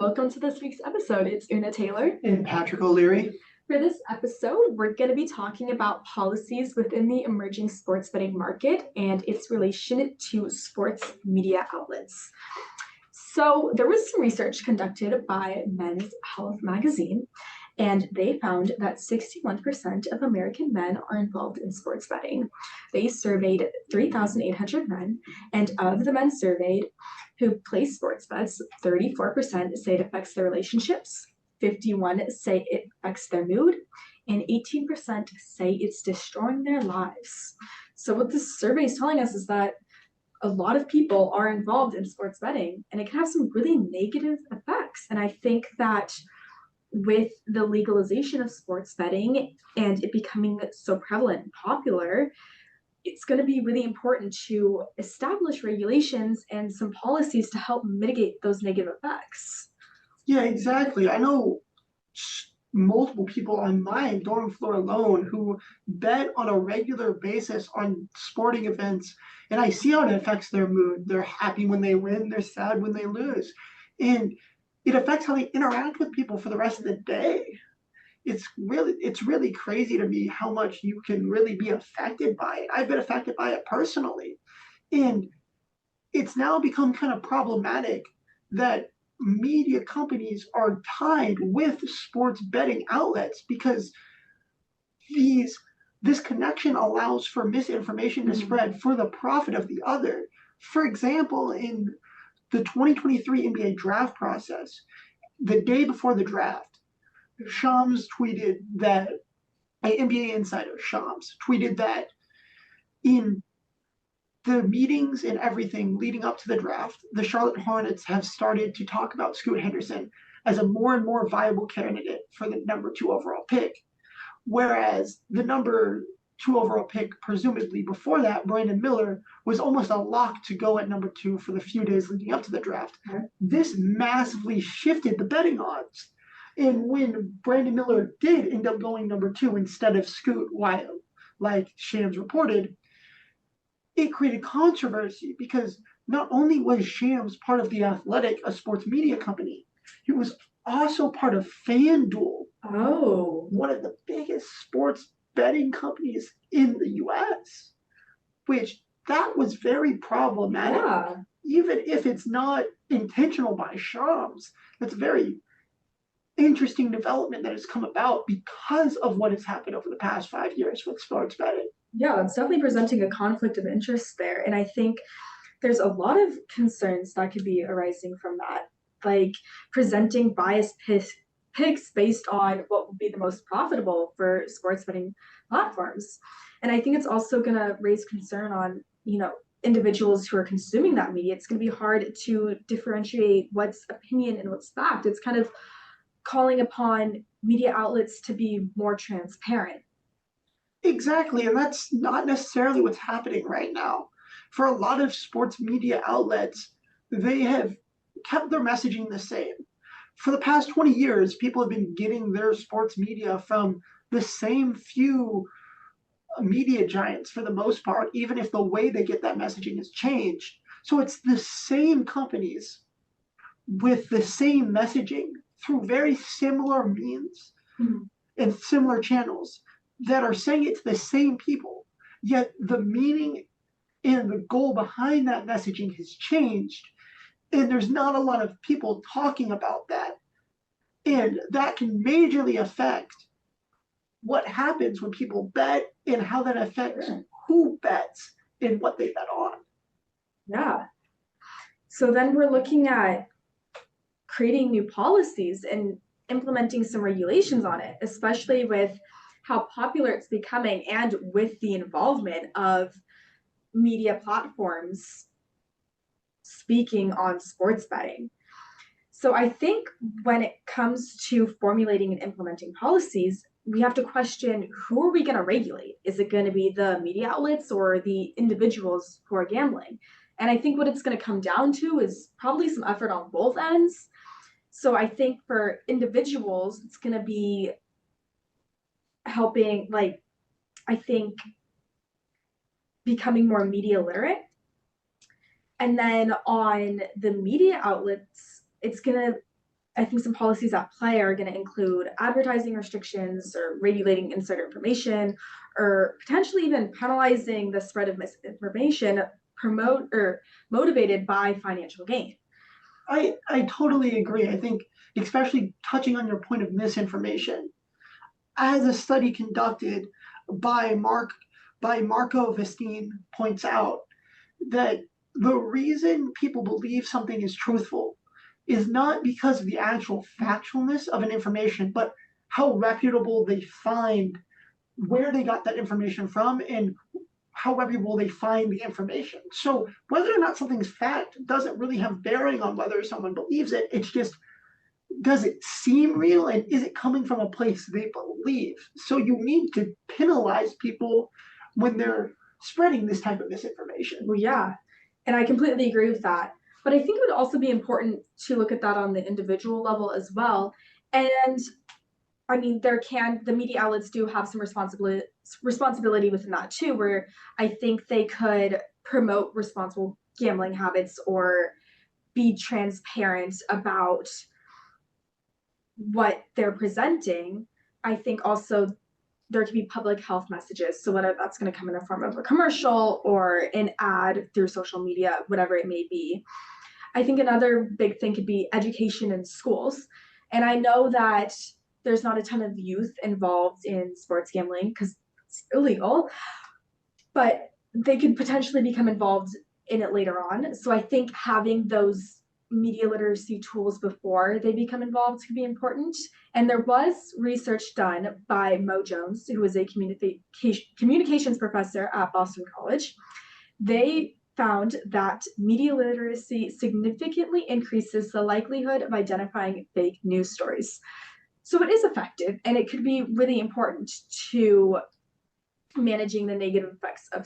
Welcome to this week's episode. It's Una Taylor. And Patrick O'Leary. For this episode, we're going to be talking about policies within the emerging sports betting market and its relation to sports media outlets. So, there was some research conducted by Men's Health magazine, and they found that 61% of American men are involved in sports betting. They surveyed 3,800 men, and of the men surveyed who place sports bets, 34% say it affects their relationships, 51% say it affects their mood, and 18% say it's destroying their lives. So what this survey is telling us is that a lot of people are involved in sports betting, and it can have some really negative effects. And I think that with the legalization of sports betting and it becoming so prevalent and popular, it's going to be really important to establish regulations and some policies to help mitigate those negative effects. Yeah, exactly. I know multiple people on my dorm floor alone who bet on a regular basis on sporting events, and I see how it affects their mood. They're happy when they win, they're sad when they lose. And it affects how they interact with people for the rest of the day. It's really crazy to me how much you can really be affected by it. I've been affected by it personally. And it's now become kind of problematic that media companies are tied with sports betting outlets because these this connection allows for misinformation to spread for the profit of the other. For example, in the 2023 NBA draft process, the day before the draft, Shams tweeted that an NBA insider, Shams, tweeted that in the meetings and everything leading up to the draft, the Charlotte Hornets have started to talk about Scoot Henderson as a more and more viable candidate for the number 2 overall pick. Whereas the number 2 overall pick, presumably before that, Brandon Miller, was almost a lock to go at number 2 for the few days leading up to the draft. This massively shifted the betting odds. And when Brandon Miller did end up going number 2 instead of Scoot, like Shams reported, it created controversy because not only was Shams part of The Athletic, a sports media company, he was also part of FanDuel, one of the biggest sports betting companies in the US, which that was very problematic. Yeah. Even if it's not intentional by Shams, that's a very interesting development that has come about because of what has happened over the past 5 years with sports betting. Yeah, it's definitely presenting a conflict of interest there. And I think there's a lot of concerns that could be arising from that, like presenting biased picks based on what would be the most profitable for sports betting platforms. And I think it's also going to raise concern on, individuals who are consuming that media. It's going to be hard to differentiate what's opinion and what's fact. It's kind of calling upon media outlets to be more transparent. Exactly, and that's not necessarily what's happening right now. For a lot of sports media outlets, they have kept their messaging the same. For the past 20 years, people have been getting their sports media from the same few media giants for the most part, even if the way they get that messaging has changed. So it's the same companies with the same messaging through very similar means and similar channels that are saying it to the same people, yet the meaning and the goal behind that messaging has changed, and there's not a lot of people talking about that. And that can majorly affect what happens when people bet and how that affects who bets and what they bet on. Yeah. So then we're looking at creating new policies and implementing some regulations on it, especially with how popular it's becoming and with the involvement of media platforms speaking on sports betting. So I think when it comes to formulating and implementing policies, we have to question, who are we going to regulate? Is it going to be the media outlets or the individuals who are gambling? And I think what it's going to come down to is probably some effort on both ends. So I think for individuals, it's going to be helping, I think, becoming more media literate. And then on the media outlets, it's going to I think some policies at play are going to include advertising restrictions or regulating insider information, or potentially even penalizing the spread of misinformation promote or motivated by financial gain. I totally agree. I think, especially touching on your point of misinformation, as a study conducted by Marco Vestine points out, that the reason people believe something is truthful is not because of the actual factualness of an information, but how reputable they find where they got that information from and how reputable they find the information. So whether or not something's fact doesn't really have bearing on whether someone believes it. It's just, does it seem real and is it coming from a place they believe? So you need to penalize people when they're spreading this type of misinformation. Well, yeah, and I completely agree with that. But I think it would also be important to look at that on the individual level as well. And I mean, the media outlets do have some responsibility within that too, where I think they could promote responsible gambling habits or be transparent about what they're presenting. I think also there could be public health messages. So whether that's going to come in the form of a commercial or an ad through social media, whatever it may be. I think another big thing could be education in schools. And I know that there's not a ton of youth involved in sports gambling because it's illegal, but they could potentially become involved in it later on. So I think having those media literacy tools before they become involved could be important. And there was research done by Mo Jones, who is a communications professor at Boston College. They found that media literacy significantly increases the likelihood of identifying fake news stories. So it is effective, and it could be really important to managing the negative effects of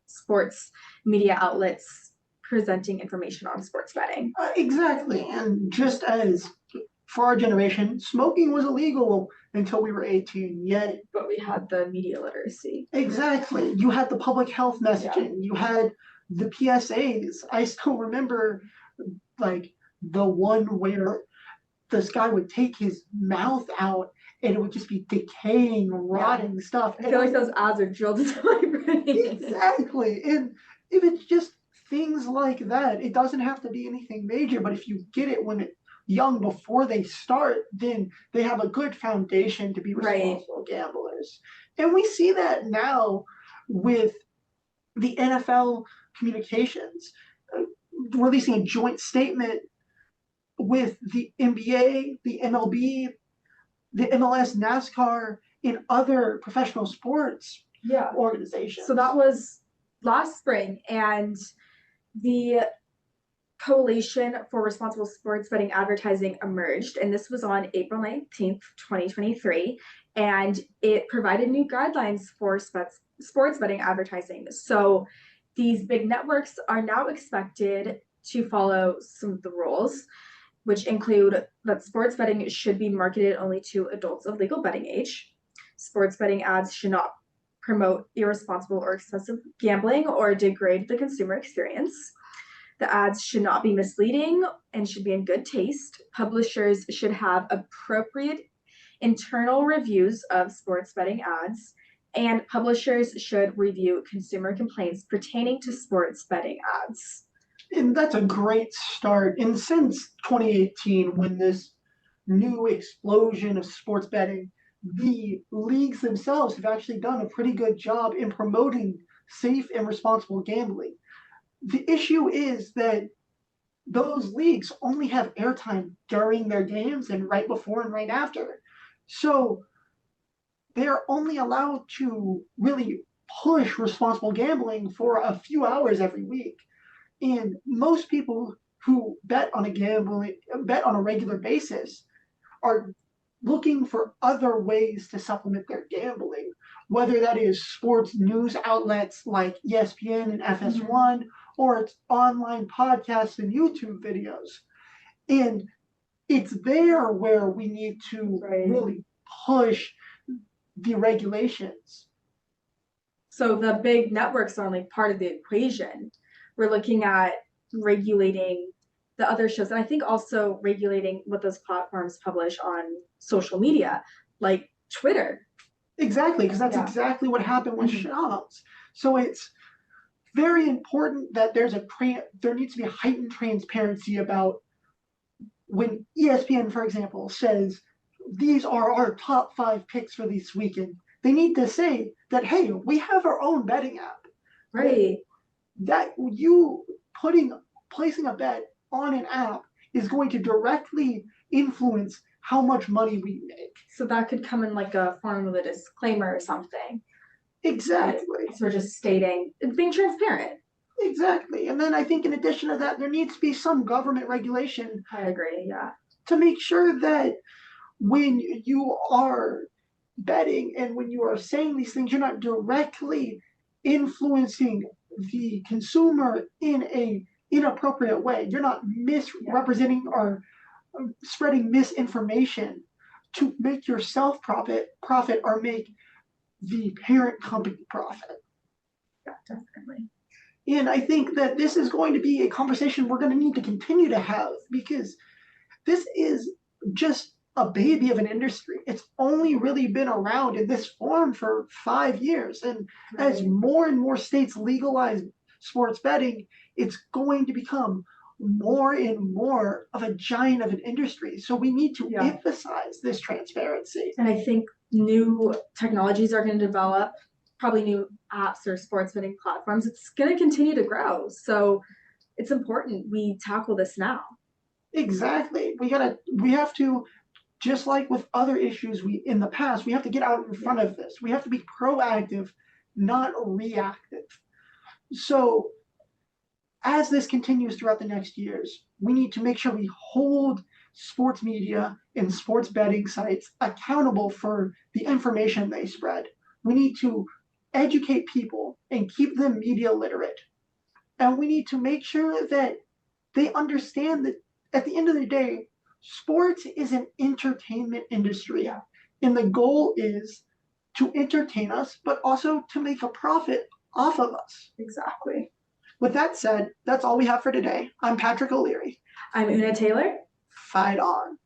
sports media outlets presenting information on sports betting. Exactly. And just as for our generation, smoking was illegal until we were 18, yet. But we had the media literacy. Exactly. You had the public health messaging, you had the PSAs. I still remember like the one where this guy would take his mouth out and it would just be decaying, rotting stuff. I feel like those ads are drilled into my brain. Exactly. And if it's just things like that, it doesn't have to be anything major, but if you get it when it's young before they start, then they have a good foundation to be responsible gamblers. And we see that now with the NFL communications releasing a joint statement with the NBA, the MLB, the MLS, NASCAR, and other professional sports organizations. So that was last spring, and the Coalition for Responsible Sports Betting Advertising emerged, and this was on April 19th, 2023, and it provided new guidelines for sports betting advertising. So these big networks are now expected to follow some of the rules, which include that sports betting should be marketed only to adults of legal betting age. Sports betting ads should not promote irresponsible or excessive gambling or degrade the consumer experience. The ads should not be misleading and should be in good taste. Publishers should have appropriate internal reviews of sports betting ads, and publishers should review consumer complaints pertaining to sports betting ads. And that's a great start. And since 2018, when this new explosion of sports betting, the leagues themselves have actually done a pretty good job in promoting safe and responsible gambling. The issue is that those leagues only have airtime during their games and right before and right after. So they're only allowed to really push responsible gambling for a few hours every week. And most people who bet on a regular basis are looking for other ways to supplement their gambling, whether that is sports news outlets like ESPN and FS1, or it's online podcasts and YouTube videos. And it's there where we need to really push the regulations. So the big networks are only part of the equation. We're looking at regulating the other shows. And I think also regulating what those platforms publish on social media, like Twitter. Exactly, because that's Yeah. exactly what happened with Mhm. Shams. So it's very important that there needs to be a heightened transparency about when ESPN, for example, says these are our top 5 picks for this weekend. They need to say that, hey, we have our own betting app. Right. That you placing a bet on an app is going to directly influence how much money we make. So that could come in like a form of a disclaimer or something. Exactly. So we're just stating, being transparent. Exactly. And then I think in addition to that, there needs to be some government regulation I agree. Yeah. to make sure that when you are betting and when you are saying these things, you're not directly influencing the consumer in a inappropriate way. You're not misrepresenting or spreading misinformation to make yourself profit or make the parent company profit. Yeah, definitely. And I think that this is going to be a conversation we're going to need to continue to have because this is just a baby of an industry. It's only really been around in this form for 5 years. And as more and more states legalize sports betting, it's going to become more and more of a giant of an industry. So we need to emphasize this transparency. And I think new technologies are going to develop, probably new apps or sports betting platforms. It's going to continue to grow. So it's important we tackle this now. Exactly. We have to, just like with other issues in the past, we have to get out in front of this. We have to be proactive, not reactive. So as this continues throughout the next years, we need to make sure we hold sports media and sports betting sites accountable for the information they spread. We need to educate people and keep them media literate. And we need to make sure that they understand that at the end of the day, sports is an entertainment industry. Yeah. And the goal is to entertain us, but also to make a profit off of us. Exactly. With that said, that's all we have for today. I'm Patrick O'Leary. I'm Una Taylor. Fight on.